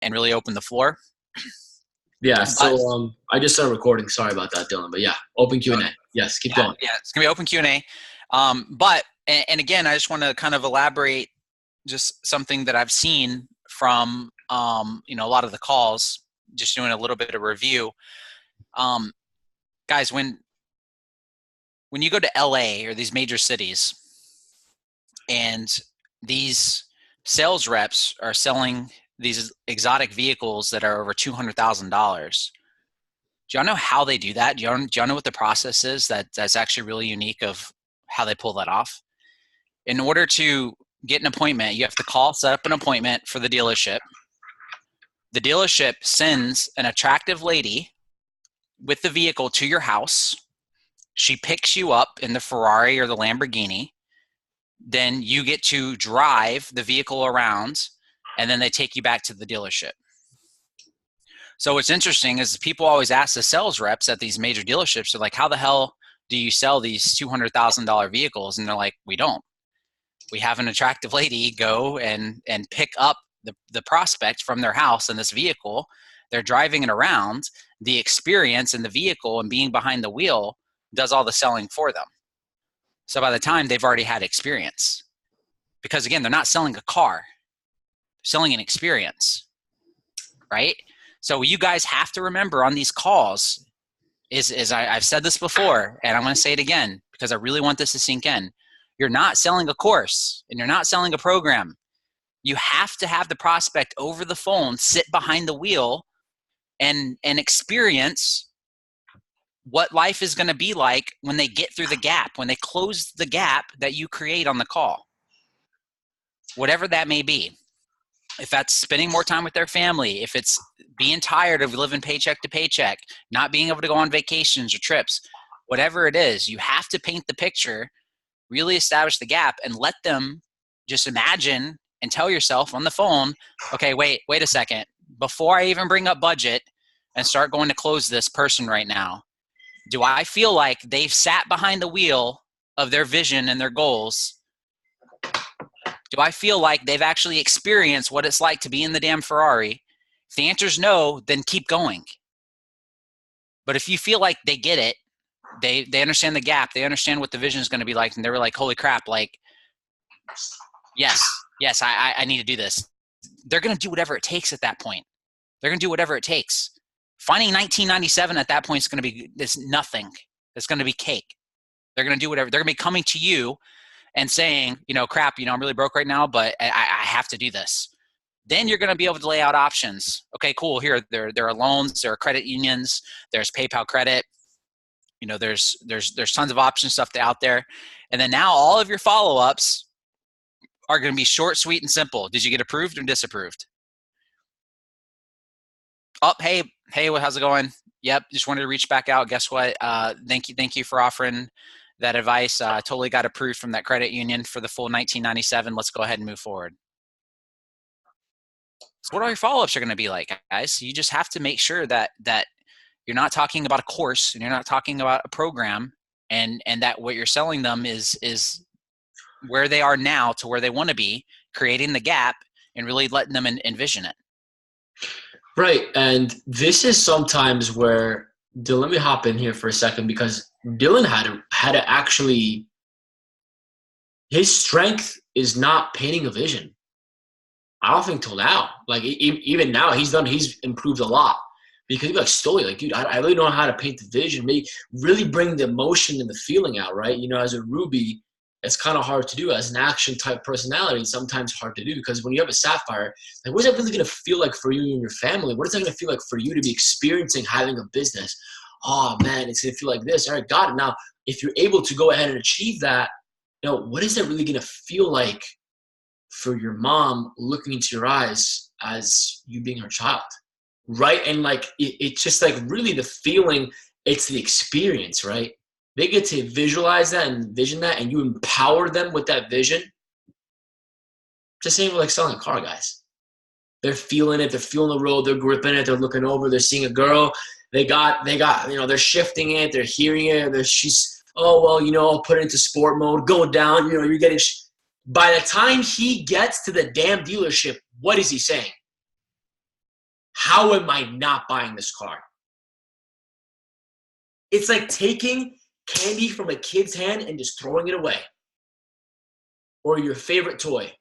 and really open the floor. Yeah. But So I just started recording. Sorry about that, Dylan. But yeah, open Q&A. Yes, keep yeah, going. yeah, it's gonna be open Q&A. But again, I just want to kind of elaborate just something that I've seen from a lot of the calls. Just doing a little bit of review, um, guys. When you go to LA or these major cities, and these sales reps are selling these exotic vehicles that are over $200,000. Do y'all know how they do that? Do y'all know what the process is that's actually really unique of how they pull that off? In order to get an appointment, you have to call, set up an appointment for the dealership. The dealership sends an attractive lady with the vehicle to your house. She picks you up in the Ferrari or the Lamborghini. Then you get to drive the vehicle around, and then they take you back to the dealership. So what's interesting is people always ask the sales reps at these major dealerships, they're like, how the hell do you sell these $200,000 vehicles? And they're like, we don't. We have an attractive lady go and pick up the prospect from their house in this vehicle. They're driving it around. The experience in the vehicle and being behind the wheel does all the selling for them. So by the time they've already had experience, because again, they're not selling a car, selling an experience, right? So what you guys have to remember on these calls is I've said this before, and I'm going to say it again because I really want this to sink in. You're not selling a course and you're not selling a program. You have to have the prospect over the phone, sit behind the wheel and experience what life is going to be like when they get through the gap, when they close the gap that you create on the call, whatever that may be. If that's spending more time with their family, if it's being tired of living paycheck to paycheck, not being able to go on vacations or trips, whatever it is, you have to paint the picture, really establish the gap, and let them just imagine and tell yourself on the phone, okay, wait a second. Before I even bring up budget and start going to close this person right now, do I feel like they've sat behind the wheel of their vision and their goals? Do I feel like they've actually experienced what it's like to be in the damn Ferrari? If the answer is no, then keep going. But if you feel like they get it, they understand the gap, they understand what the vision is going to be like, and they were like, holy crap, like, yes, I need to do this. They're going to do whatever it takes at that point. They're going to do whatever it takes. Finding 1997 at that point is going to be this nothing. It's going to be cake. They're going to do whatever. They're going to be coming to you and saying, crap, I'm really broke right now, but I have to do this. Then you're going to be able to lay out options. Okay, cool. Here, there are loans, there are credit unions, there's PayPal credit. There's tons of option stuff out there. And then now all of your follow-ups are going to be short, sweet, and simple. Did you get approved or disapproved? Oh, hey, how's it going? Yep, just wanted to reach back out. Guess what? Thank you for offering that advice. Totally got approved from that credit union for the full 1997. Let's go ahead and move forward. So what all your follow-ups are going to be like, guys? You just have to make sure that you're not talking about a course and you're not talking about a program, and that what you're selling them is where they are now to where they want to be, creating the gap and really letting them envision it. Right. And this is sometimes where, Dylan, let me hop in here for a second, because Dylan had to actually, his strength is not painting a vision. I don't think till now, like even now he's improved a lot, because he's like, Stoli, like, dude, I really don't know how to paint the vision, maybe really bring the emotion and the feeling out, right? As a Ruby, it's kind of hard to do. As an action type personality, it's sometimes hard to do, because when you have a Sapphire, like, what is that really going to feel like for you and your family? What is that going to feel like for you to be experiencing having a business? Oh man, it's going to feel like this. All right, got it. Now, if you're able to go ahead and achieve that, what is that really going to feel like for your mom looking into your eyes as you being her child, right? And like, it's just like really the feeling, it's the experience, right? They get to visualize that and envision that, and you empower them with that vision. Just same like selling a car, guys. They're feeling it. They're feeling the road. They're gripping it. They're looking over. They're seeing a girl. They got, they're shifting it. They're hearing it. Oh, well, I'll put it into sport mode. Go down. You're getting. By the time he gets to the damn dealership, what is he saying? how am I not buying this car? It's like taking candy from a kid's hand and just throwing it away. Or your favorite toy.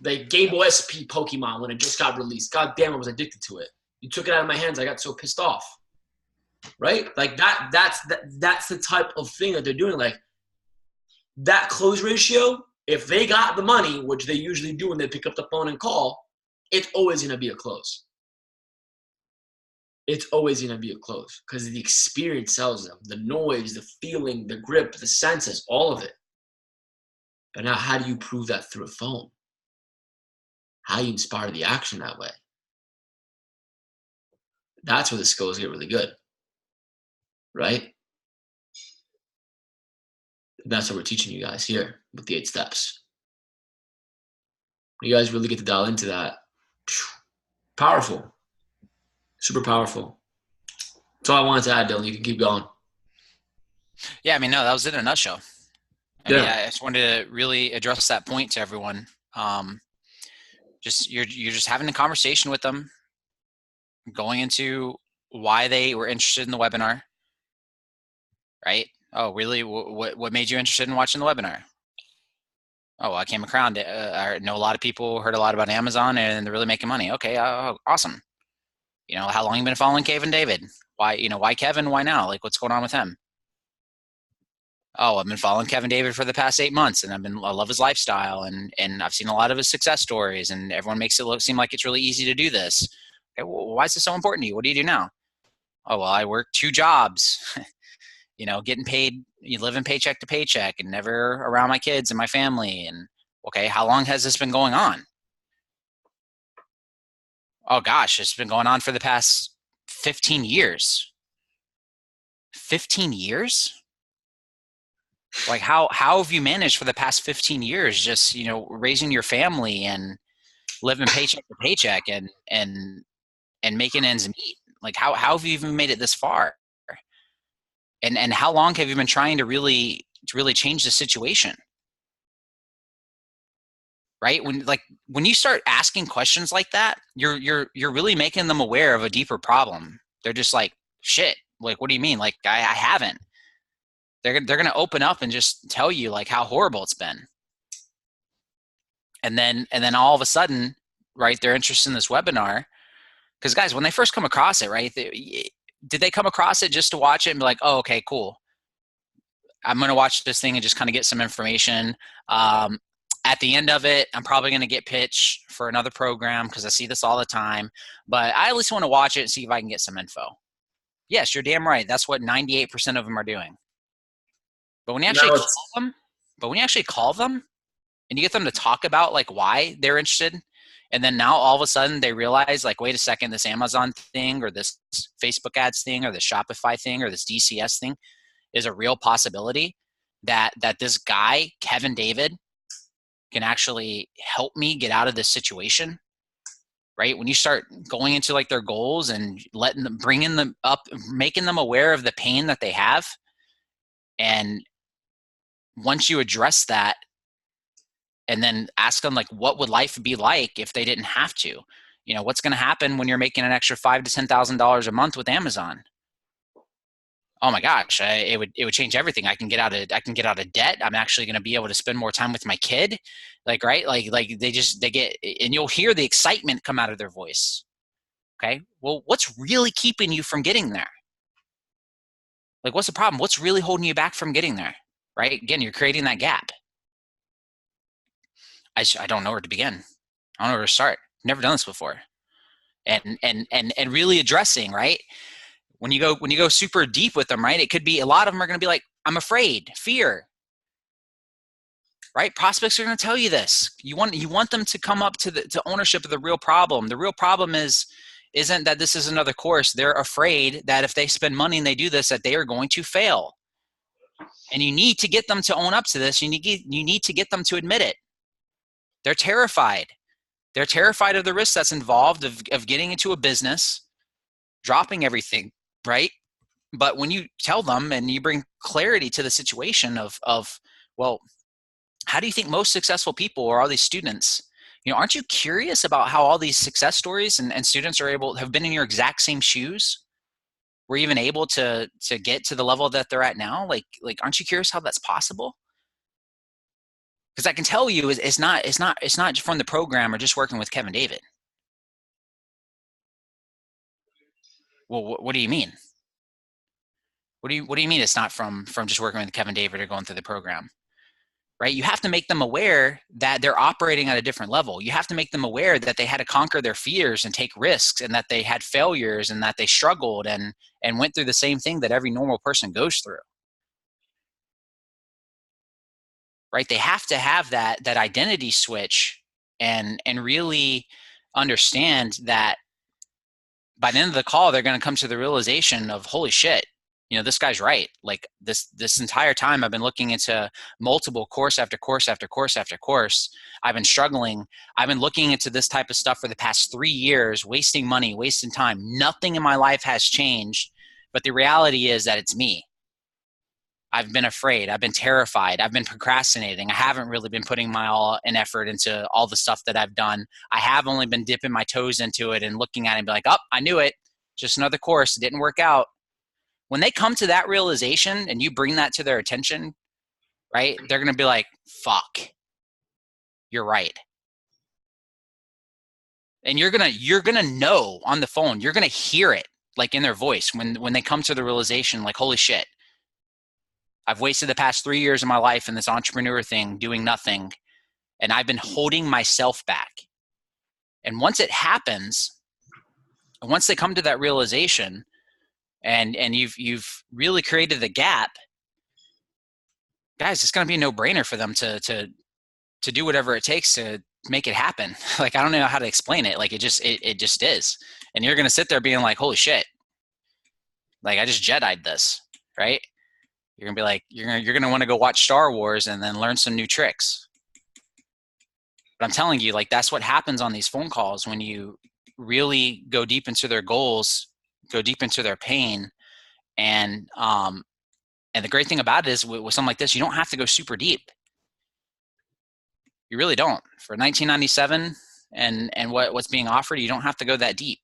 Like Game Boy SP Pokemon when it just got released. God damn, I was addicted to it. You took it out of my hands, I got so pissed off. Right? Like that's the type of thing that they're doing. Like that close ratio, if they got the money, which they usually do when they pick up the phone and call, it's always gonna be a close. It's always going to be a close because the experience sells them. The noise, the feeling, the grip, the senses, all of it. But now how do you prove that through a phone? How do you inspire the action that way? That's where the skills get really good, right? That's what we're teaching you guys here with the 8 steps. You guys really get to dial into that. Powerful. Super powerful. That's all I wanted to add, Dylan. You can keep going. Yeah, I mean, no, that was it in a nutshell. I mean, I just wanted to really address that point to everyone. You're just having a conversation with them, going into why they were interested in the webinar, right? Oh, really? What made you interested in watching the webinar? Oh, well, I came around. I know a lot of people heard a lot about Amazon and they're really making money. Okay, awesome. You know, how long you been following Kevin David? Why Kevin? Why now? Like, what's going on with him? Oh, I've been following Kevin David for the past 8 months, and I love his lifestyle, and I've seen a lot of his success stories, and everyone makes it seem like it's really easy to do this. Okay, well, why is this so important to you? What do you do now? Oh, well, I work 2 jobs, getting paid, living paycheck to paycheck, and never around my kids and my family. And okay, how long has this been going on? Oh gosh, it's been going on for the past 15 years. 15 years? Like how have you managed for the past 15 years just, raising your family and living paycheck to paycheck and making ends meet? Like how have you even made it this far? And how long have you been trying to really change the situation? Right? When you start asking questions like that, you're really making them aware of a deeper problem. They're just like, shit, like, what do you mean? Like, I haven't. They're going to open up and just tell you like how horrible it's been. And then all of a sudden, right, they're interested in this webinar. Because guys, when they first come across it, right, did they come across it just to watch it and be like, oh, okay, cool. I'm going to watch this thing and just kind of get some information. At the end of it, I'm probably going to get pitched for another program because I see this all the time. But I at least want to watch it and see if I can get some info. Yes, you're damn right. That's what 98% of them are doing. But when you actually call them and you get them to talk about like why they're interested, and then now all of a sudden they realize like, wait a second, this Amazon thing or this Facebook ads thing or this Shopify thing or this DCS thing is a real possibility that this guy, Kevin David, can actually help me get out of this situation, right? When you start going into like their goals and bringing them up, making them aware of the pain that they have. And once you address that and then ask them like, what would life be like if they didn't have to, what's going to happen when you're making an extra $5,000 to $10,000 a month with Amazon? Oh my gosh, it would change everything. I can get out of debt. I'm actually going to be able to spend more time with my kid. Like, right. Like they get, and you'll hear the excitement come out of their voice. Okay. Well, what's really keeping you from getting there? Like, what's the problem? What's really holding you back from getting there? Right. Again, you're creating that gap. I don't know where to begin. I don't know where to start. Never done this before. And really addressing, right? When you go super deep with them, right? It could be a lot of them are going to be like, I'm afraid, fear, right? Prospects are going to tell you this. You want them to come up to ownership of the real problem. The real problem isn't that this is another course. They're afraid that if they spend money and they do this, that they are going to fail. And you need to get them to own up to this. You need to get them to admit it. They're terrified. They're terrified of the risk that's involved of getting into a business, dropping everything, right? But when you tell them and you bring clarity to the situation of well, how do you think most successful people or all these students, Aren't you curious about how all these success stories and students have been in your exact same shoes? Were even able to get to the level that they're at now? Like, aren't you curious how that's possible? Because I can tell you, it's not from the program or just working with Kevin David. Well, what do you mean? What do you mean it's not from just working with Kevin David or going through the program? Right? You have to make them aware that they're operating at a different level. You have to make them aware that they had to conquer their fears and take risks, and that they had failures, and that they struggled and went through the same thing that every normal person goes through. Right? They have to have that identity switch and really understand that by the end of the call, they're going to come to the realization of, holy shit, this guy's right. Like this entire time I've been looking into multiple course after course after course after course. I've been struggling. I've been looking into this type of stuff for the past 3 years, wasting money, wasting time. Nothing in my life has changed. But the reality is that it's me. I've been afraid. I've been terrified. I've been procrastinating. I haven't really been putting my all and effort into all the stuff that I've done. I have only been dipping my toes into it and looking at it and be like, oh, I knew it. Just another course. It didn't work out. When they come to that realization and you bring that to their attention, right, they're going to be like, fuck, you're right. And you're going to know on the phone, you're going to hear it like in their voice when they come to the realization, like, holy shit, I've wasted the past 3 years of my life in this entrepreneur thing doing nothing, and I've been holding myself back. And once it happens, once they come to that realization, and you've really created the gap, guys, it's going to be a no-brainer for them to do whatever it takes to make it happen. Like, I don't know how to explain it. Like, it just is. And you're going to sit there being like, holy shit, like, I just Jedi'd this, right? You're going to be like, you're going to want to go watch Star Wars and then learn some new tricks. But I'm telling you, like, that's what happens on these phone calls when you really go deep into their goals, go deep into their pain. And the great thing about it is with something like this, you don't have to go super deep. You really don't. For 1997 and what's being offered, you don't have to go that deep.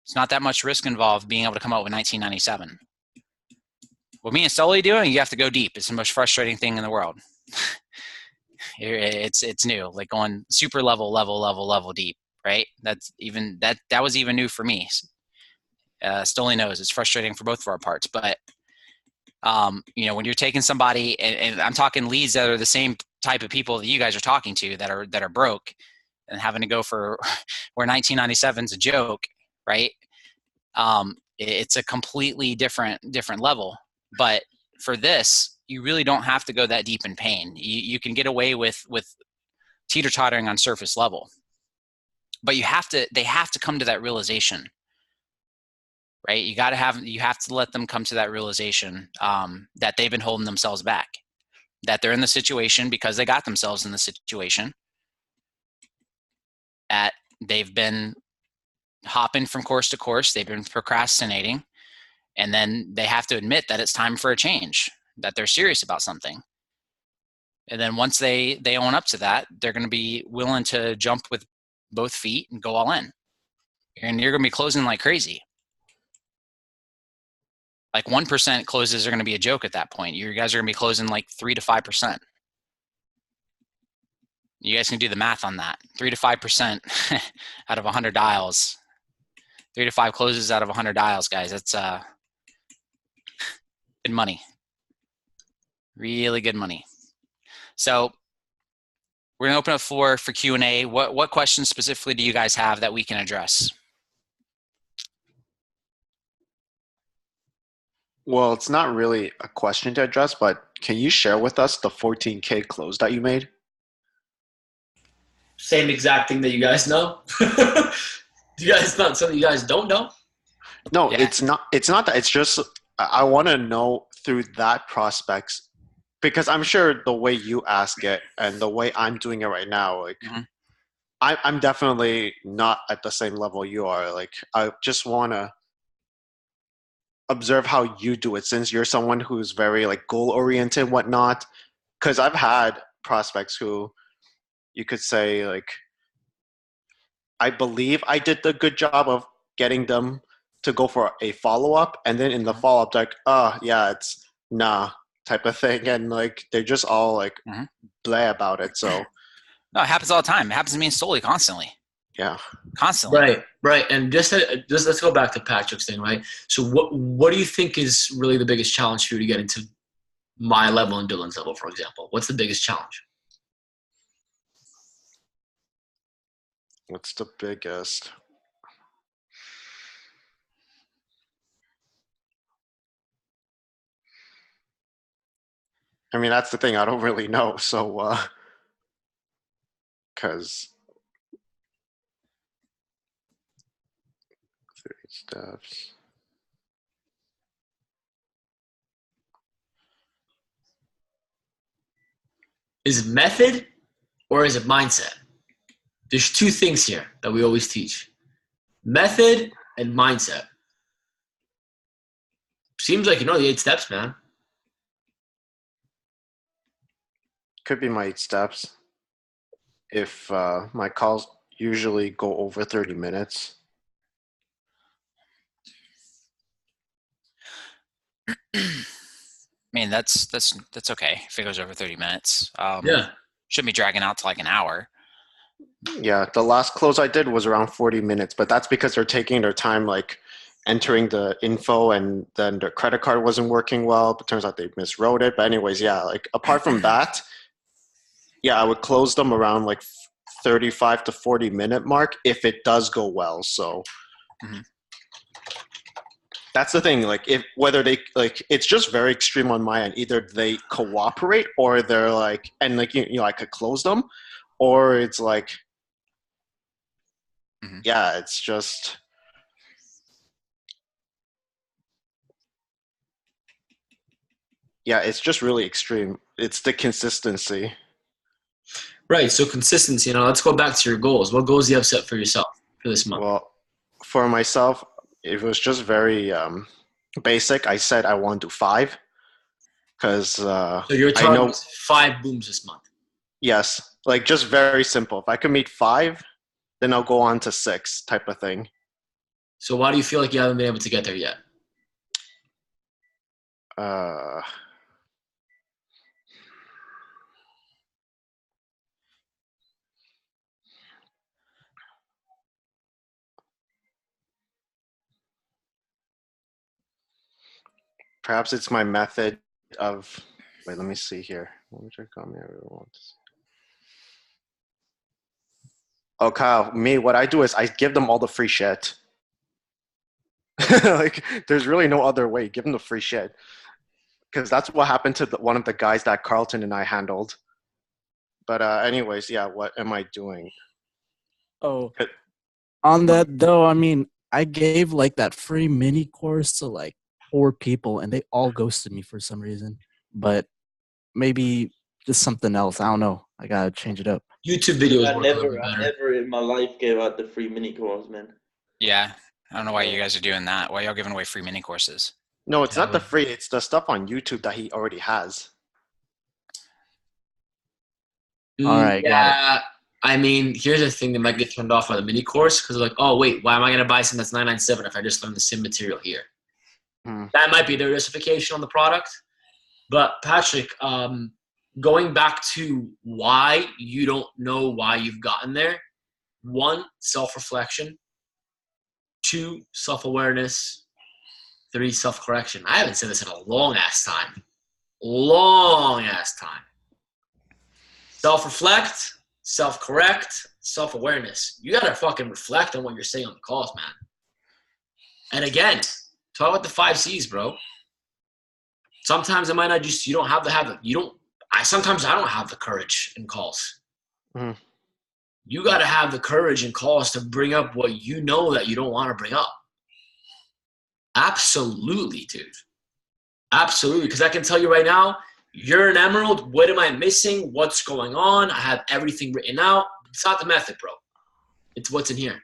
It's not that much risk involved being able to come up with 1997. What me and Sully doing, you have to go deep. It's the most frustrating thing in the world. It's new, like going super level deep, right? That was even new for me. Stoli knows it's frustrating for both of our parts, but when you're taking somebody, and I'm talking leads that are the same type of people that you guys are talking to that are broke and having to go for where 1997 is a joke, right? It's a completely different level. But for this, you really don't have to go that deep in pain. You can get away with teeter-tottering on surface level, but they have to come to that realization, right? You have to let them come to that realization that they've been holding themselves back, that they're in the situation because they got themselves in the situation, that they've been hopping from course to course, they've been procrastinating, and then they have to admit that it's time for a change, that they're serious about something. And then once they own up to that, they're going to be willing to jump with both feet and go all in. And you're going to be closing like crazy. Like 1% closes are going to be a joke at that point. You guys are going to be closing like 3 to 5%. You guys can do the math on that. 3 to 5% out of 100 dials. 3 to 5 closes out of 100 dials, guys. That's good money. Really good money. So we're going to open up the floor for Q&A. What questions specifically do you guys have that we can address? Well, it's not really a question to address, but can you share with us the 14K close that you made? Same exact thing that you guys know. You guys not something you guys don't know? No, Yeah. it's not that. It's just I want to know through that prospects, because I'm sure the way you ask it and the way I'm doing it right now, like I'm definitely not at the same level you are. Like, I just want to observe how you do it, since you're someone who's very like goal oriented, whatnot. Because I've had prospects who, you could say like I believe I did the good job of getting them to go for a follow up, and then in the follow up, like, oh yeah, it's nah type of thing, and like they're just all like bleh about it. So no, it happens all the time. It happens to me solely constantly. Yeah. Constantly. Right. And just let's go back to Patrick's thing, right? So what do you think is really the biggest challenge for you to get into my level and Dylan's level, for example? What's the biggest challenge? What's the biggest? I mean, that's the thing. I don't really know. So, because 3 steps. Is it method or is it mindset? There's two things here that we always teach. Method and mindset. Seems like you know the 8 steps, man. Could be my 8 steps. If my calls usually go over 30 minutes. I mean, that's okay if it goes over 30 minutes. Yeah. Shouldn't be dragging out to like an hour. Yeah, the last close I did was around 40 minutes, but that's because they're taking their time, like entering the info, and then their credit card wasn't working well, but turns out they miswrote it. But anyways, yeah, like apart from that, yeah, I would close them around like 35 to 40 minute mark if it does go well. So that's the thing. Like if whether they like, it's just very extreme on my end. Either they cooperate or they're like, and like you know, I could close them, or it's like, yeah, it's just. Yeah, it's just really extreme. It's the consistency. Right. So consistency. Let's go back to your goals. What goals do you have set for yourself for this month? Well, for myself, it was just very basic. I said I want to do 5 because so your target is 5 booms this month. Yes, like just very simple. If I could meet 5, then I'll go on to 6 type of thing. So why do you feel like you haven't been able to get there yet? Perhaps it's my method of. Wait, let me see here. Let me check on me. Oh, Kyle, me, what I do is I give them all the free shit. Like, there's really no other way. Give them the free shit. Because that's what happened to one of the guys that Carlton and I handled. But anyways, yeah, what am I doing? Oh, on that though, I mean, I gave like that free mini course to like 4 people and they all ghosted me for some reason. But maybe just something else. I don't know. I gotta change it up. YouTube videos. I never in my life gave out the free mini course, man. Yeah. I don't know why you guys are doing that. Why y'all giving away free mini courses? No, it's not the free. It's the stuff on YouTube that he already has. All right. Yeah. I mean, here's the thing that might get turned off by the mini course because they're like, oh, wait, why am I going to buy something that's $997 if I just learn the same material here? That might be their justification on the product. But Patrick, going back to why you don't know why you've gotten there, 1, self-reflection, 2, self-awareness, 3, self-correction. I haven't said this in a long-ass time. Self-reflect, self-correct, self-awareness. You got to fucking reflect on what you're saying on the calls, man. And again, talk about the 5 C's, bro. Sometimes it might not just, you don't have to have it. Sometimes I don't have the courage in calls. You got to have the courage in calls to bring up what you know that you don't want to bring up. Absolutely, dude. Absolutely. Because I can tell you right now, you're an emerald. What am I missing? What's going on? I have everything written out. It's not the method, bro. It's what's in here.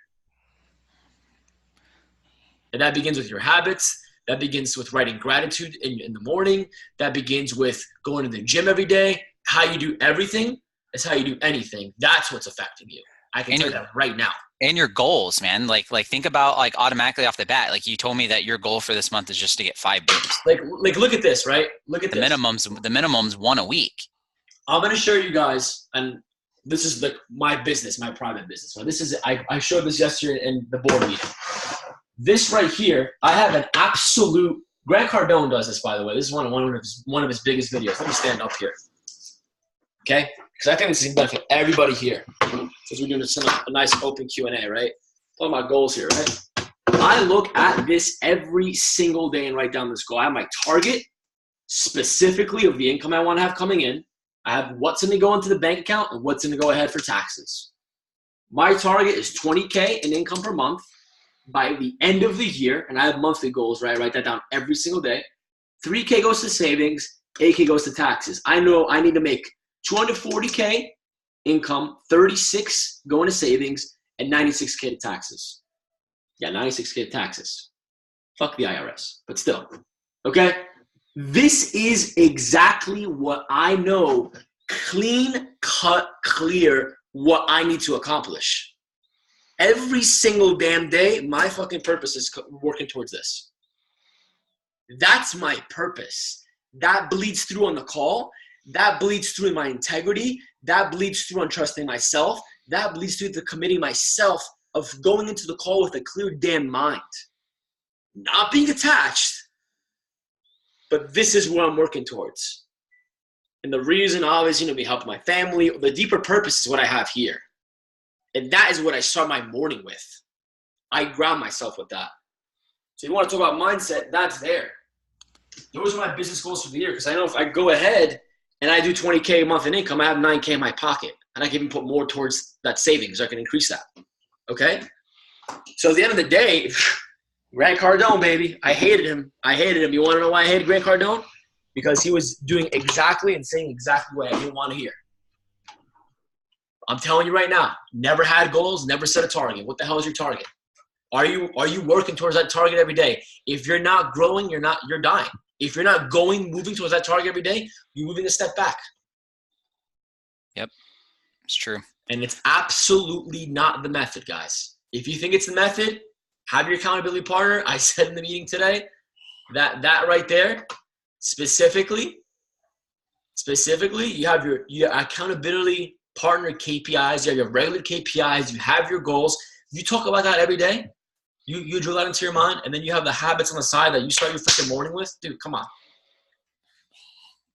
And that begins with your habits. That begins with writing gratitude in the morning. That begins with going to the gym every day, how you do everything. That's how you do anything. That's what's affecting you. I can tell you that right now. And your goals, man. Like think about like automatically off the bat. Like you told me that your goal for this month is just to get 5 booms. Like look at this, right? Look at the this. minimum's 1 a week. I'm gonna show you guys, and this is like my business, my private business. So this is I showed this yesterday in the board meeting. This right here, I have an absolute. Grant Cardone does this, by the way. This is one of his biggest videos. Let me stand up here, okay? Because I think this is gonna benefit everybody here. Because we're doing a nice open Q&A, right? Talking about goals here, right? I look at this every single day and write down this goal. I have my target specifically of the income I want to have coming in. I have what's going to go into the bank account and what's going to go ahead for taxes. My target is $20K in income per month by the end of the year, and I have monthly goals, right? I write that down every single day. $3K goes to savings, $8K goes to taxes. I know I need to make $240K income, $36 going to savings, and $96K to taxes. Yeah, $96K to taxes. Fuck the IRS, but still, okay? This is exactly what I know, clean, cut, clear, what I need to accomplish. Every single damn day, my fucking purpose is working towards this. That's my purpose. That bleeds through on the call. That bleeds through in my integrity. That bleeds through on trusting myself. That bleeds through the committing myself of going into the call with a clear damn mind. Not being attached. But this is what I'm working towards. And the reason, obviously, to be helping my family, the deeper purpose is what I have here. And that is what I start my morning with. I ground myself with that. So you want to talk about mindset, that's there. Those are my business goals for the year. Because I know if I go ahead and I do $20K a month in income, I have $9K in my pocket. And I can even put more towards that savings. I can increase that. Okay? So at the end of the day, Grant Cardone, baby. I hated him. You want to know why I hated Grant Cardone? Because he was doing exactly and saying exactly what I didn't want to hear. I'm telling you right now, never had goals, never set a target. What the hell is your target? Are you working towards that target every day? If you're not growing, you're dying. If you're not moving towards that target every day, you're moving a step back. Yep, it's true. And it's absolutely not the method, guys. If you think it's the method, have your accountability partner. I said in the meeting today that right there, specifically, you have your accountability partner KPIs. You have your regular KPIs. You have your goals. You talk about that every day. You drill that into your mind, and then you have the habits on the side that you start your freaking morning with. Dude, come on.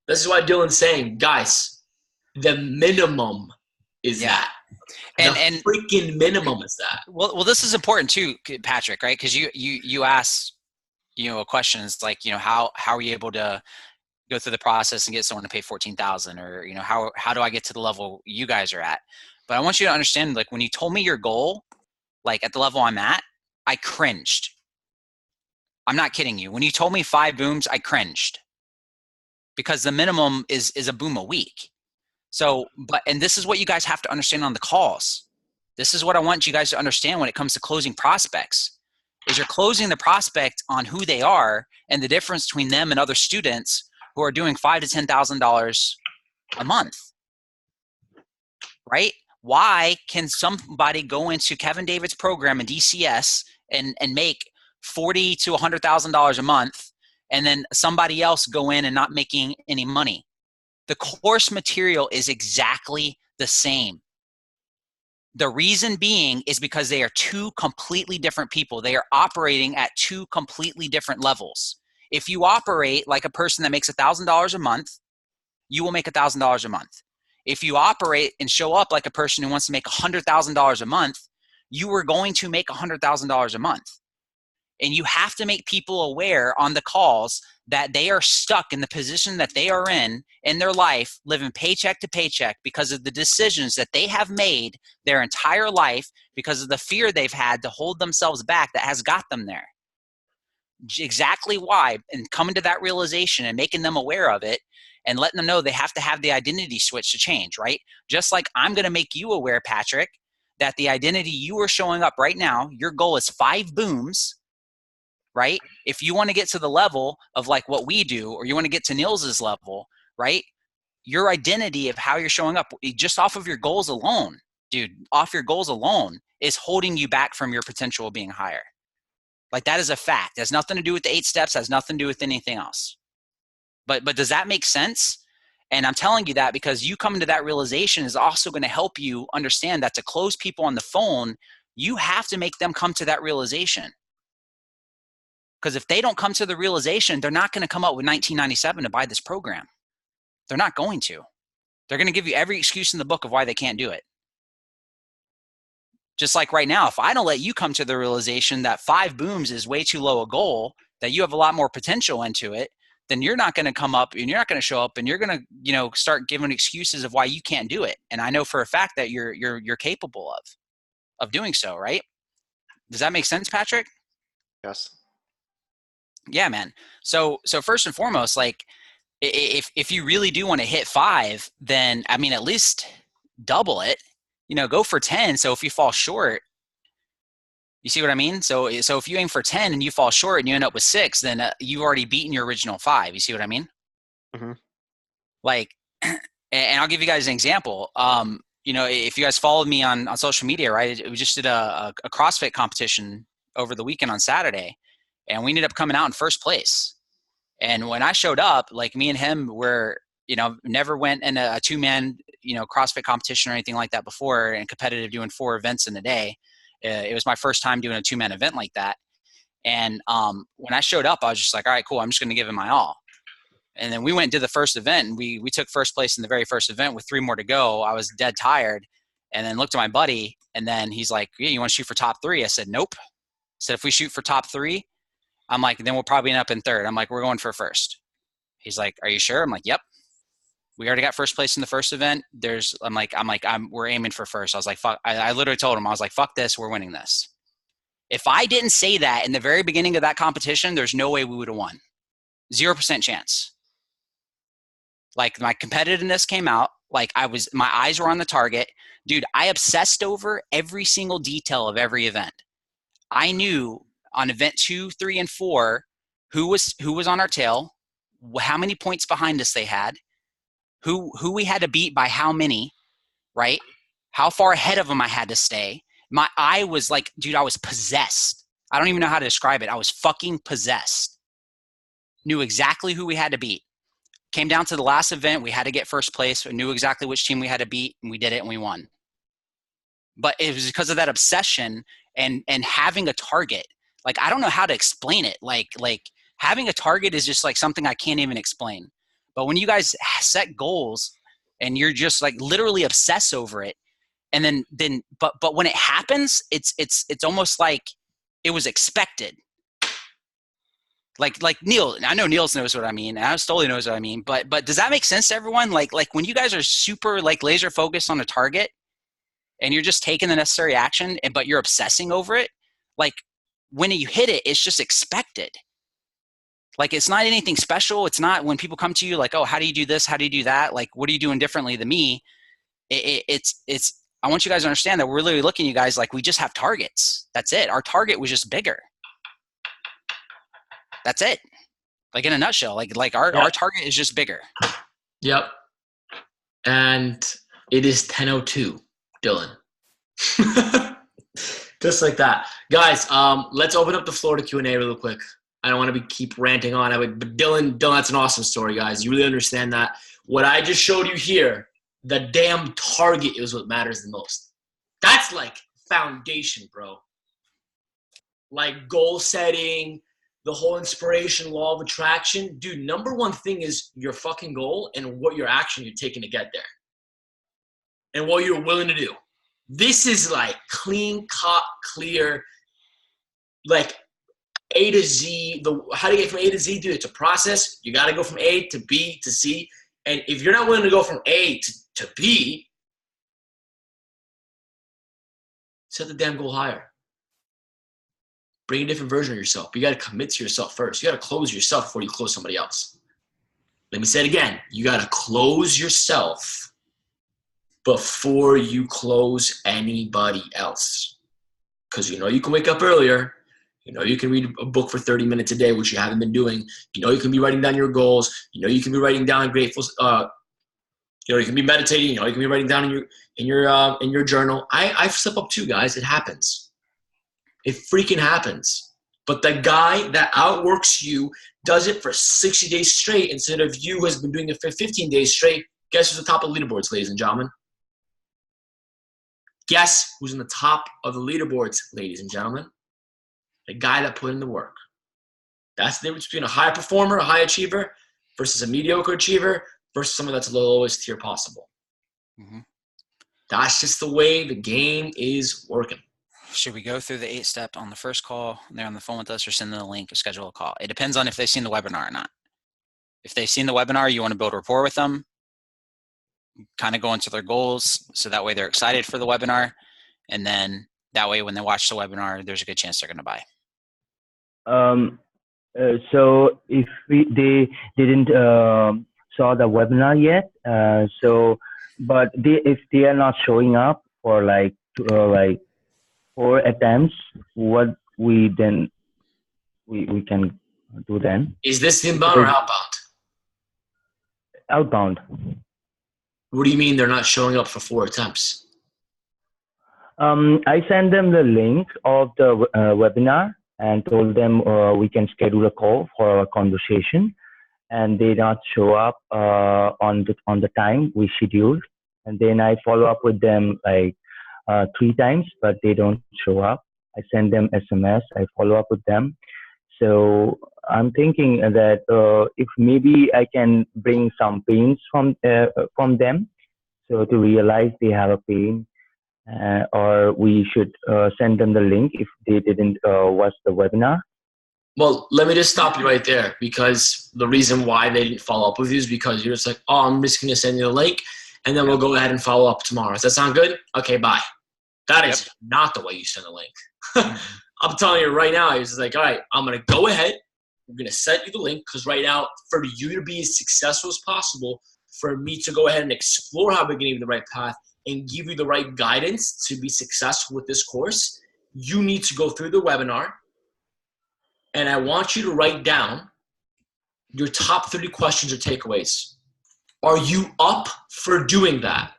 This is why Dylan's saying, guys, the minimum is that. And freaking minimum is that. Well, this is important too, Patrick, right? Because you asked, a question is like, how are you able to go through the process and get someone to pay $14,000, or how do I get to the level you guys are at? But I want you to understand, like when you told me your goal, like at the level I'm at, I cringed. I'm not kidding you. When you told me 5 booms, I cringed because the minimum is a boom a week. So, and this is what you guys have to understand on the calls. This is what I want you guys to understand when it comes to closing prospects, is you're closing the prospect on who they are and the difference between them and other students who are doing $5,000 to $10,000 a month, right? Why can somebody go into Kevin David's program in DCS and make $40,000 to $100,000 a month, and then somebody else go in and not making any money? The course material is exactly the same. The reason being is because they are 2 completely different people. They are operating at 2 completely different levels. If you operate like a person that makes $1,000 a month, you will make $1,000 a month. If you operate and show up like a person who wants to make $100,000 a month, you are going to make $100,000 a month. And you have to make people aware on the calls that they are stuck in the position that they are in their life, living paycheck to paycheck because of the decisions that they have made their entire life, because of the fear they've had to hold themselves back that has got them there. Exactly why, and coming to that realization and making them aware of it and letting them know they have to have the identity switch to change, right? Just like I'm going to make you aware, Patrick, that the identity you are showing up right now, your goal is 5 booms, right? If you want to get to the level of like what we do, or you want to get to Nils's level, right? your identity of how you're showing up, just off of your goals alone, dude, off your goals alone is holding you back from your potential of being higher. Like that is a fact. It has nothing to do with the 8 steps, has nothing to do with anything else. But does that make sense? And I'm telling you that because you coming to that realization is also going to help you understand that to close people on the phone, you have to make them come to that realization. Because if they don't come to the realization, they're not going to come up with 1997 to buy this program. They're not going to. They're going to give you every excuse in the book of why they can't do it. Just like right now, if I don't let you come to the realization that 5 booms is way too low a goal, that you have a lot more potential into it, then you're not going to come up and you're not going to show up and you're going to, start giving excuses of why you can't do it. And I know for a fact that you're capable of doing so, right? Does that make sense, Patrick? Yes. Yeah, man. So first and foremost, like if you really do want to hit 5, then I mean, at least double it, go for 10. So if you fall short, you see what I mean? So if you aim for 10 and you fall short and you end up with 6, then you've already beaten your original 5. You see what I mean? Mm-hmm. Like, and I'll give you guys an example. If you guys followed me on social media, right? We just did a CrossFit competition over the weekend on Saturday, and we ended up coming out in first place. And when I showed up, like me and him were, never went in a 2-man, CrossFit competition or anything like that before, and competitive doing 4 events in a day. It was my first time doing a 2-man event like that. And when I showed up, I was just like, all right, cool. I'm just going to give it my all. And then we went and did the first event, and we took first place in the very first event with 3 more to go. I was dead tired, and then looked at my buddy, and then he's like, yeah, you want to shoot for top 3? I said, nope. I said, if we shoot for top 3, I'm like, then we'll probably end up in 3rd. I'm like, we're going for first. He's like, are you sure? I'm like, yep. We already got first place in the first event. We're aiming for first. I was like, fuck. I literally told him, I was like, fuck this. We're winning this. If I didn't say that in the very beginning of that competition, there's no way we would have won. 0% chance. Like my competitiveness came out. Like my eyes were on the target. Dude, I obsessed over every single detail of every event. I knew on event 2, 3, and 4, who was on our tail, how many points behind us they had, who we had to beat by how many, right? How far ahead of them I had to stay. My eye was like, dude, I was possessed. I don't even know how to describe it. I was fucking possessed. Knew exactly who we had to beat. Came down to the last event. We had to get first place. We knew exactly which team we had to beat, and we did it, and we won. But it was because of that obsession and having a target. Like, I don't know how to explain it. Like having a target is just like something I can't even explain. But when you guys set goals and you're just like literally obsess over it, and then but when it happens, it's almost like it was expected. Like Neil, I know Niels knows what I mean, and Stoli knows what I mean. But does that make sense to everyone? Like when you guys are super like laser focused on a target, and you're just taking the necessary action, but you're obsessing over it, like when you hit it, it's just expected. Like, it's not anything special. It's not when people come to you like, oh, how do you do this? How do you do that? Like, what are you doing differently than me? It's I want you guys to understand that we're literally looking at you guys like we just have targets. That's it. Our target was just bigger. That's it. Like in a nutshell, like our target is just bigger. Yep. And it is 10:02, Dylan. Just like that. Guys, let's open up the floor to Q&A real quick. I don't want to keep ranting on. But Dylan, that's an awesome story, guys. You really understand that. What I just showed you here, the damn target is what matters the most. That's like foundation, bro. Like goal setting, the whole inspiration, law of attraction. Dude, number one thing is your fucking goal and what your action you're taking to get there. And what you're willing to do. This is like clean cut, clear, like A to Z. How to get from A to Z, dude, it's a process. You got to go from A to B to C. And if you're not willing to go from A to B, set the damn goal higher. Bring a different version of yourself. But you got to commit to yourself first. You got to close yourself before you close somebody else. Let me say it again. You got to close yourself before you close anybody else. Because you know you can wake up earlier. You know you can read a book for 30 minutes a day, which you haven't been doing. You know you can be writing down your goals. You know you can be writing down grateful You can be meditating. You can be writing down in your journal. I slip up too, guys. It happens. It freaking happens. But the guy that outworks you does it for 60 days straight instead of you who has been doing it for 15 days straight. Guess who's the top of the leaderboards, ladies and gentlemen? Guess who's in the top of the leaderboards, ladies and gentlemen? The guy that put in the work. That's the difference between a high performer, a high achiever, versus a mediocre achiever, versus someone that's the lowest tier possible. Mm-hmm. That's just the way the game is working. Should we go through the 8-step on the first call? They're on the phone with us, or send them the link or schedule a call? It depends on if they've seen the webinar or not. If they've seen the webinar, you want to build rapport with them, kind of go into their goals, so that way they're excited for the webinar, and then that way when they watch the webinar, there's a good chance they're going to buy. So if they didn't saw the webinar yet, but if they are not showing up for like 4 attempts, what we can do then? Is this inbound or outbound? Outbound. What do you mean they're not showing up for 4 attempts? I sent them the link of the webinar and told them we can schedule a call for a conversation, and they not show up on the time we scheduled. And then I follow up with them like 3 times, but they don't show up. I send them SMS. I follow up with them. So I'm thinking that if maybe I can bring some pains from them, so to realize they have a pain, or we should send them the link if they didn't watch the webinar. Well, let me just stop you right there, because the reason why they didn't follow up with you is because you're just like, oh, I'm just going to send you the link, and then we'll go ahead and follow up tomorrow. Does that sound good? Okay, bye. That is not the way you send a link. I'm telling you right now, he's just like, all right, I'm going to go ahead. I'm going to send you the link, because right now, for you to be as successful as possible, for me to go ahead and explore how we can give you the right path and give you the right guidance to be successful with this course, you need to go through the webinar. And I want you to write down your top 30 questions or takeaways. Are you up for doing that?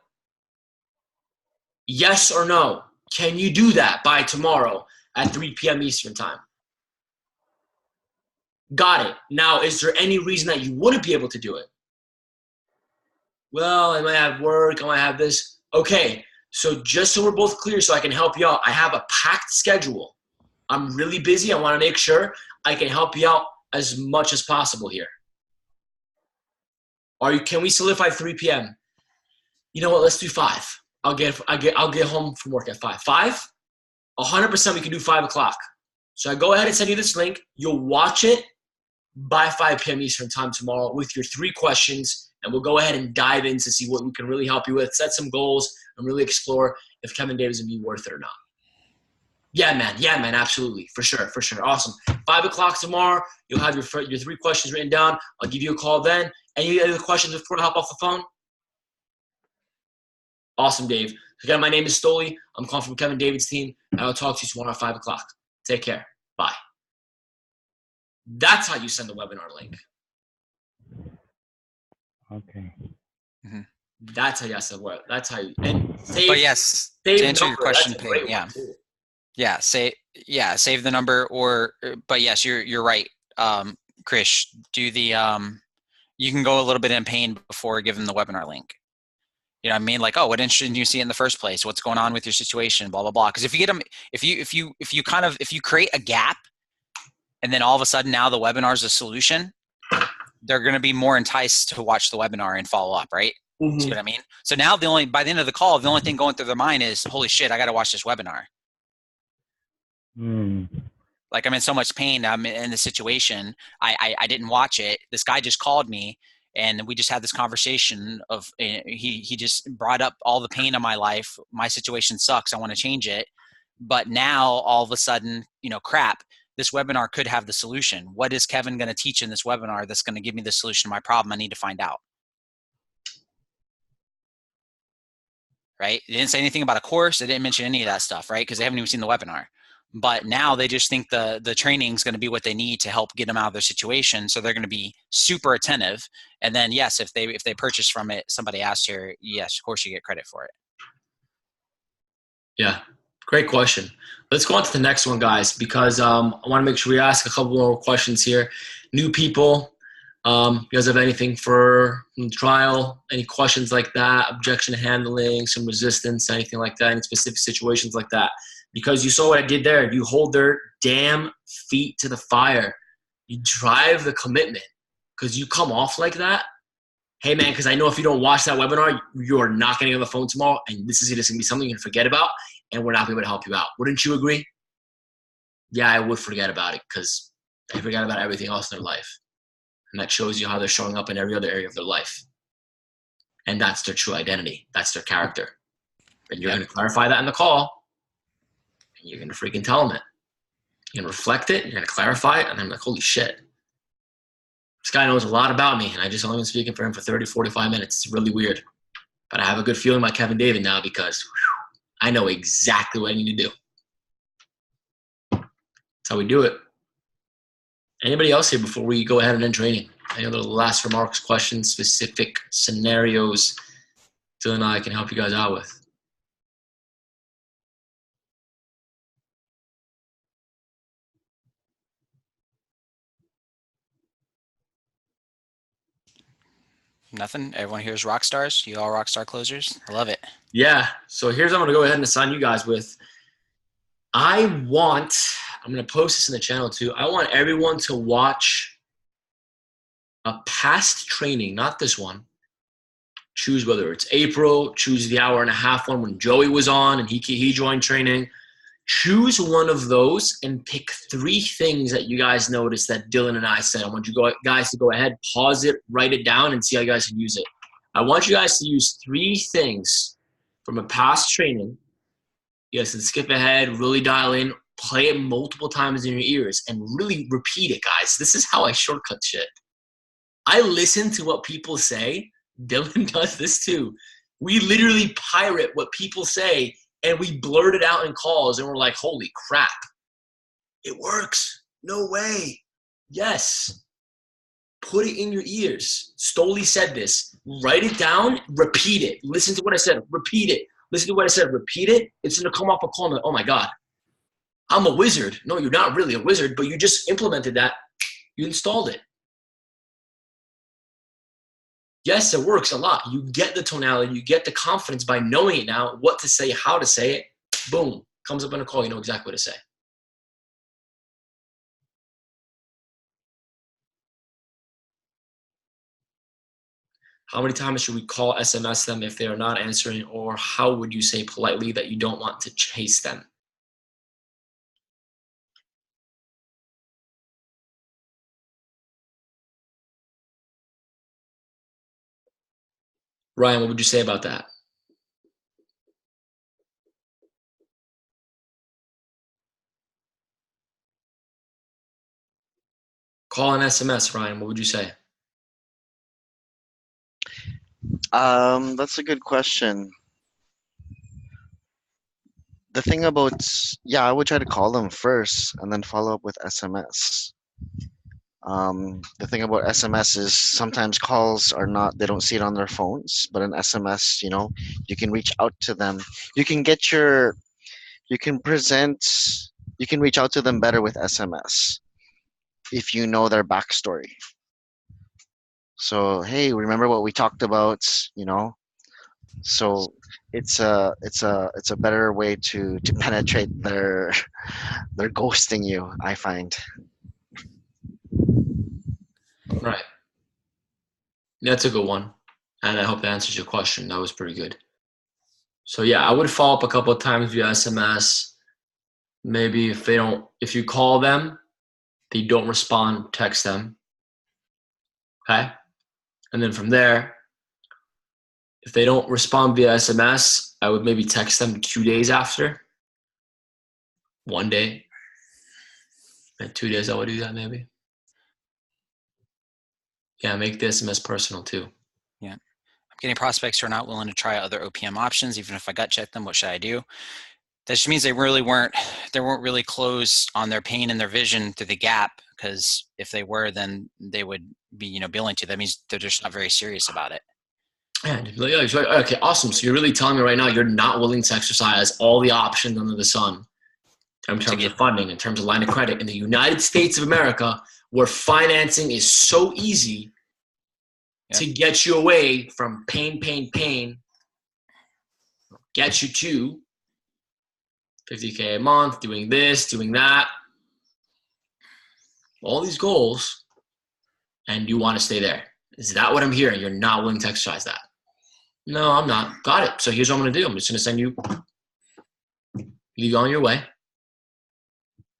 Yes or no? Can you do that by tomorrow at 3 p.m. Eastern time? Got it. Now, is there any reason that you wouldn't be able to do it? Well, I might have work, I might have this. Okay, so just so we're both clear, so I can help you out, I have a packed schedule. I'm really busy. I want to make sure I can help you out as much as possible here. Can we solidify 3 p.m.? You know what? Let's do 5. I'll get home from work at 5. 5? 100% we can do 5 o'clock. So I go ahead and send you this link. You'll watch it by 5 p.m. Eastern time tomorrow with your 3 questions, and we'll go ahead and dive in to see what we can really help you with, set some goals, and really explore if Kevin Davis would be worth it or not. Yeah, man, absolutely, for sure, awesome. 5 o'clock tomorrow, you'll have your 3 questions written down. I'll give you a call then. Any other questions before I hop off the phone? Awesome, Dave. Again, my name is Stoli. I'm calling from Kevin David's team, and I'll talk to you tomorrow at 5 o'clock. Take care. Bye. That's how you send the webinar link. Okay. Mm-hmm. That's how you send the webinar. That's how you. And save, but yes, to answer your question, save the number, but yes, you're right. Krish, do the you can go a little bit in pain before giving the webinar link. You know what I mean? Like, oh, what interested you see in the first place? What's going on with your situation? Blah, blah, blah. Because if you get them, if you create a gap, and then all of a sudden now the webinar is a solution, they're going to be more enticed to watch the webinar and follow up, right? Mm-hmm. See what I mean? So now by the end of the call, the only thing going through their mind is, holy shit, I got to watch this webinar. Like, I'm in so much pain. I'm in this situation. I didn't watch it. This guy just called me, and we just had this conversation of he just brought up all the pain of my life. My situation sucks. I want to change it. But now all of a sudden, crap, this webinar could have the solution. What is Kevin going to teach in this webinar that's going to give me the solution to my problem? I need to find out. Right? They didn't say anything about a course. They didn't mention any of that stuff, right? Because they haven't even seen the webinar. But now they just think the training is going to be what they need to help get them out of their situation. So they're going to be super attentive. And then, yes, if they purchase from it, somebody asked here, yes, of course you get credit for it. Yeah, great question. Let's go on to the next one, guys, because I want to make sure we ask a couple more questions here. New people, you guys have anything for the trial? Any questions like that? Objection handling, some resistance, anything like that? Any specific situations like that? Because you saw what I did there. You hold their damn feet to the fire. You drive the commitment. Because you come off like that. Hey, man, because I know if you don't watch that webinar, you're not getting on the phone tomorrow, and this is just going to be something you're going to forget about, and we're not going to be able to help you out. Wouldn't you agree? Yeah, I would forget about it because they forgot about everything else in their life. And that shows you how they're showing up in every other area of their life. And that's their true identity. That's their character. And you're going to clarify that in the call, and you're going to freaking tell them it. You're going to reflect it, you're going to clarify it, and I'm like, holy shit. This guy knows a lot about me, and I just only been speaking for him for 30, 45 minutes. It's really weird. But I have a good feeling about Kevin David now because I know exactly what I need to do. That's how we do it. Anybody else here before we go ahead and end training? Any other last remarks, questions, specific scenarios Dylan and I can help you guys out with? Nothing. Everyone here is rock stars. You all rock star closers. I love it. Yeah. So here's what I'm going to go ahead and assign you guys with. I'm going to post this in the channel too. I want everyone to watch a past training, not this one. Choose whether it's April, choose the hour and a half one when Joey was on and he joined training. Choose one of those and pick 3 things that you guys noticed that Dylan and I said. I want you guys to go ahead, pause it, write it down, and see how you guys can use it. I want you guys to use 3 things from a past training. You guys can skip ahead, really dial in, play it multiple times in your ears, and really repeat it, guys. This is how I shortcut shit. I listen to what people say. Dylan does this too. We literally pirate what people say, and we blurt it out in calls, and we're like, holy crap. It works. No way. Yes. Put it in your ears. Stoli said this. Write it down. Repeat it. Listen to what I said. Repeat it. Listen to what I said. Repeat it. It's going to come off a call. Oh, my God. I'm a wizard. No, you're not really a wizard, but you just implemented that. You installed it. Yes, it works a lot. You get the tonality. You get the confidence by knowing it now, what to say, how to say it. Boom. Comes up in a call. You know exactly what to say. How many times should we call, SMS them if they are not answering, or how would you say politely that you don't want to chase them? Ryan, what would you say about that? Call an SMS, Ryan. What would you say? That's a good question. The thing about, yeah, I would try to call them first and then follow up with SMS. The thing about SMS is sometimes calls are not, they don't see it on their phones, but an SMS, you can reach out to them. You can reach out to them better with SMS if you know their backstory. So, hey, remember what we talked about, So it's a better way to penetrate their ghosting you, I find. Right. That's a good one. And I hope that answers your question. That was pretty good. So yeah, I would follow up a couple of times via SMS. Maybe if you call them, they don't respond, text them. Okay? And then from there, if they don't respond via SMS, I would maybe text them 2 days after. 1 day. And 2 days I would do that maybe. Yeah, make the SMS personal too. Yeah. I'm getting prospects who are not willing to try other OPM options, even if I gut check them. What should I do? That just means they weren't really closed on their pain and their vision to the gap, because if they were, then they would be, billing to. That means they're just not very serious about it. Yeah, okay, awesome. So you're really telling me right now you're not willing to exercise all the options under the sun in terms of funding, in terms of line of credit in the United States of America, where financing is so easy to get you away from pain, get you to $50K a month, doing this, doing that, all these goals, and you want to stay there. Is that what I'm hearing? You're not willing to exercise that? No, I'm not. Got it. So here's what I'm going to do. I'm just going to send you, leave you on your way.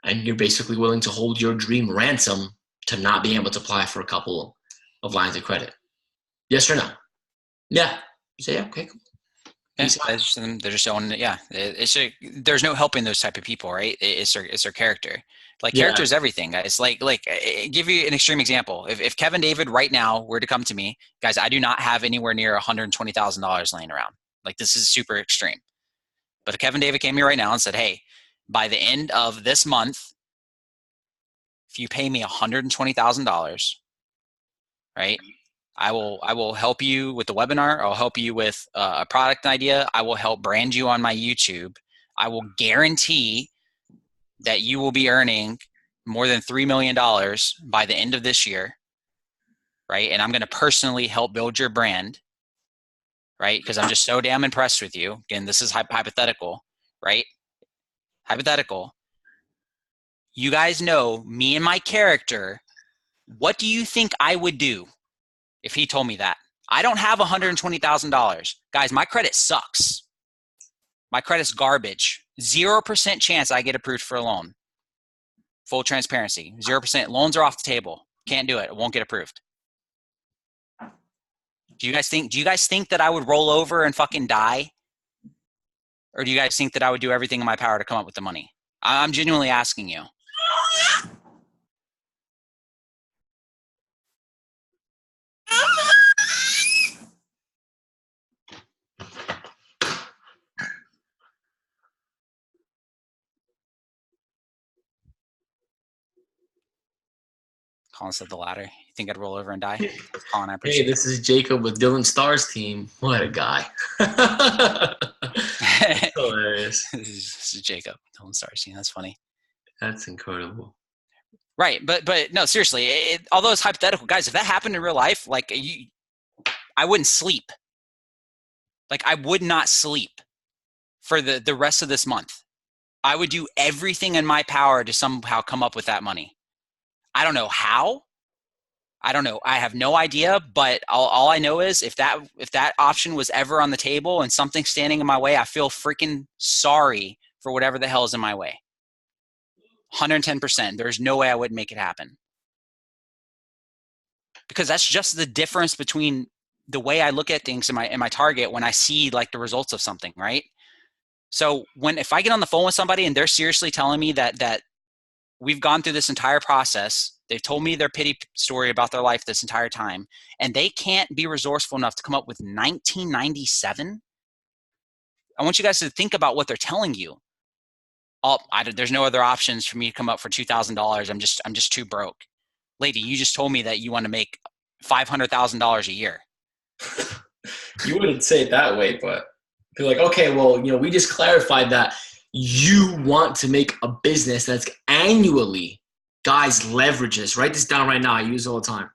And you're basically willing to hold your dream ransom to not being able to apply for a couple of lines of credit. Yes or no? Yeah. You say, yeah, okay, cool. Yeah, they're just showing, there's no helping those type of people, right? It's their character. Like, character is everything, guys. Like, give you an extreme example. If Kevin David right now were to come to me, guys, I do not have anywhere near $120,000 laying around. Like, this is super extreme. But if Kevin David came to me right now and said, hey, by the end of this month, if you pay me $120,000, right, I will help you with the webinar. I'll help you with a product idea. I will help brand you on my YouTube. I will guarantee that you will be earning more than $3 million by the end of this year, right? And I'm going to personally help build your brand, right? Because I'm just so damn impressed with you. Again, this is hypothetical, right? Hypothetical. You guys know me and my character. What do you think I would do if he told me that? I don't have $120,000. Guys, my credit sucks. My credit's garbage. 0% chance I get approved for a loan. Full transparency. 0%. Loans are off the table. Can't do it. It won't get approved. Do you guys think that I would roll over and fucking die? Or do you guys think that I would do everything in my power to come up with the money? I'm genuinely asking you. Colin said the latter. You think I'd roll over and die? Colin, I appreciate Hey, this is Jacob with Dylan Starr's team. What a guy. Hilarious. This is Jacob, Dylan Starr's team. That's funny. That's incredible. Right, but no, seriously, although it's hypothetical, guys, if that happened in real life, like, I wouldn't sleep. Like, I would not sleep for the rest of this month. I would do everything in my power to somehow come up with that money. I don't know how. I don't know. I have no idea, but all I know is if that option was ever on the table and something's standing in my way, I feel freaking sorry for whatever the hell is in my way. 110%. There's no way I wouldn't make it happen. Because that's just the difference between the way I look at things in my target when I see like the results of something, right? So if I get on the phone with somebody and they're seriously telling me that we've gone through this entire process, they've told me their pity story about their life this entire time, and they can't be resourceful enough to come up with 1997, I want you guys to think about what they're telling you. There's no other options for me to come up for $2,000. I'm just too broke. Lady, you just told me that you want to make $500,000 a year. You wouldn't say it that way, but be like, okay, well, we just clarified that you want to make a business that's annually, guys, leverage this. Write this down right now. I use it all the time.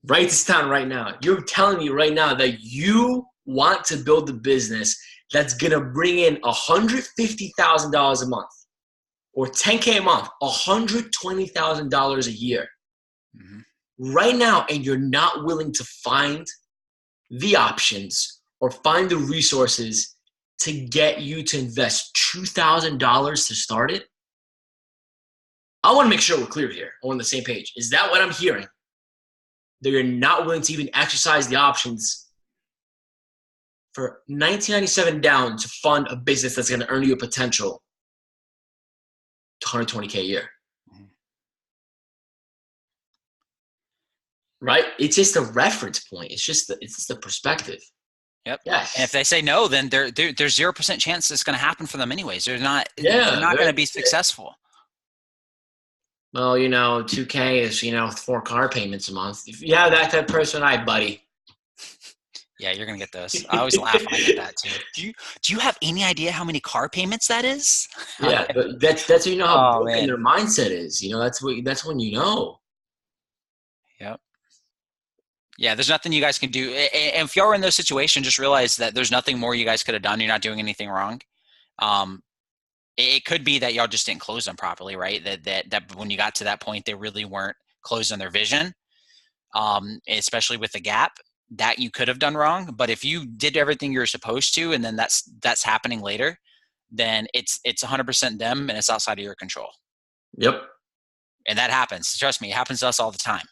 Write this down right now. You're telling me right now that you want to build a business that's going to bring in $150,000 a month or $10K a month, $120,000 a year right now, and you're not willing to find the options or find the resources to get you to invest $2,000 to start it. I want to make sure we're clear here. We're on the same page. Is that what I'm hearing? That you're not willing to even exercise the options for $1997 down to fund a business that's going to earn you a potential $120K a year. Right? It's just a reference point. It's just the perspective. Yep. Yes. And if they say no, then there's 0% chance it's going to happen for them anyways. They're not Yeah, going to be successful. Well, 2K is, 4 car payments a month. If you have that type of person, buddy. Yeah, you're going to get those. I always laugh when I get that too. Do you have any idea how many car payments that is? Yeah, but that's how Oh, broken man. their mindset is. That's when you know. Yep. Yeah, there's nothing you guys can do. And if you're in those situations, just realize that there's nothing more you guys could have done. You're not doing anything wrong. It could be that y'all just didn't close them properly, right? That when you got to that point, they really weren't closed on their vision, especially with the gap that you could have done wrong. But if you did everything you're supposed to, and then that's happening later, then it's 100% them, and it's outside of your control. Yep. And that happens. Trust me, it happens to us all the time.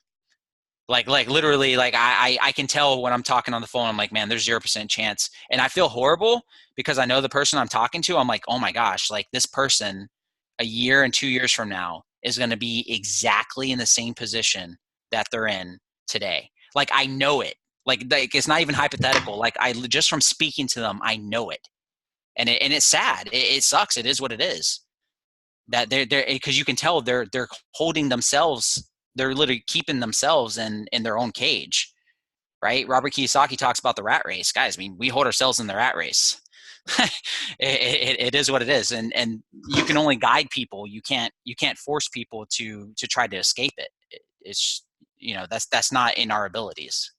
Like literally, like I can tell when I'm talking on the phone, I'm like, man, there's 0% chance. And I feel horrible because I know the person I'm talking to. I'm like, oh my gosh, like this person a year and 2 years from now is going to be exactly in the same position that they're in today. Like I know it. Like it's not even hypothetical. Like just from speaking to them, I know it. And it's sad. It sucks. It is what it is. That they're because you can tell they're holding themselves. They're literally keeping themselves in their own cage, right? Robert Kiyosaki talks about the rat race. Guys, I mean, we hold ourselves in the rat race. It is what it is. And you can only guide people. You can't force people to try to escape it. It's, that's not in our abilities.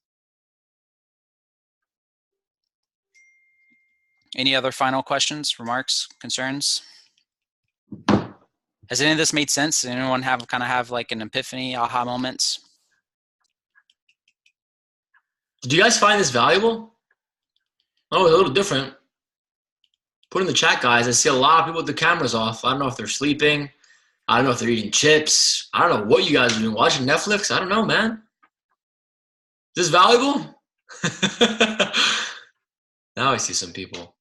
Any other final questions, remarks, concerns? Has any of this made sense? Does anyone have like an epiphany, aha moments? Did you guys find this valuable? Oh, it's a little different. Put in the chat, guys. I see a lot of people with the cameras off. I don't know if they're sleeping. I don't know if they're eating chips. I don't know what you guys are doing. Watching Netflix? I don't know, man. Is this valuable? Now I see some people.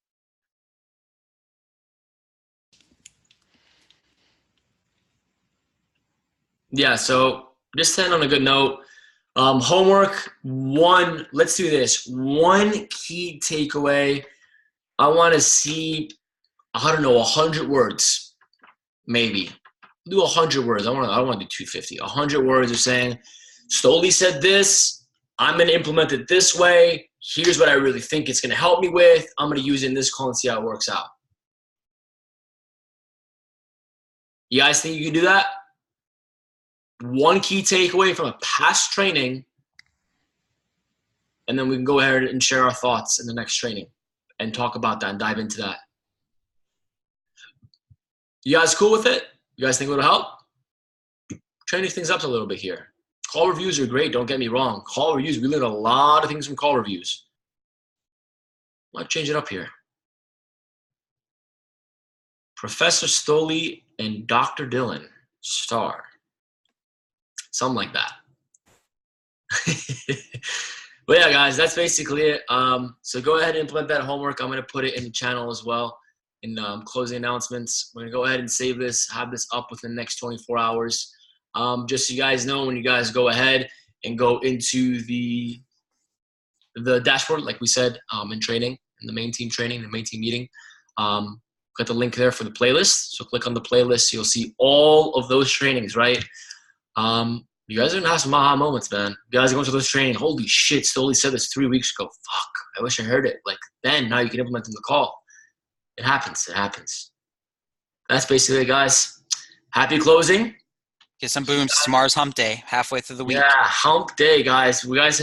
Yeah, so just to end on a good note, homework one, let's do this. One key takeaway. I want to see, I don't know, 100 words, maybe. Do 100 words. I don't want to do 250. 100 words of saying, Stoli said this. I'm going to implement it this way. Here's what I really think it's going to help me with. I'm going to use it in this call and see how it works out. You guys think you can do that? One key takeaway from a past training, and then we can go ahead and share our thoughts in the next training and talk about that and dive into that. You guys cool with it? You guys think it'll help? Training things up a little bit here. Call reviews are great, don't get me wrong. Call reviews, we learn a lot of things from call reviews. Might change it up here. Professor Stoli and Dr. Dylan, star. Something like that. But yeah, guys, that's basically it. So go ahead and implement that homework. I'm going to put it in the channel as well in closing announcements. We're going to go ahead and save this, have this up within the next 24 hours. Just so you guys know, when you guys go ahead and go into the dashboard, like we said, in training, in the main team training, the main team meeting, got the link there for the playlist. So click on the playlist. You'll see all of those trainings, right? You guys are going to have some aha moments, man. You guys are going to those training. Holy shit, Stoli said this 3 weeks ago. Fuck, I wish I heard it. Like, then, now you can implement in the call. It happens. It happens. That's basically it, guys. Happy closing. Get some booms. Tomorrow's hump day, halfway through the week. Yeah, hump day, guys. We're going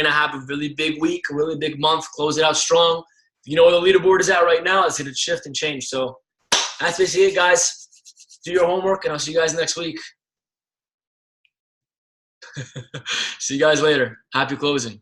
to have a really big week, a really big month. Close it out strong. You know where the leaderboard is at right now. It's going to shift and change. So that's basically it, guys. Do your homework, and I'll see you guys next week. See you guys later. Happy closing.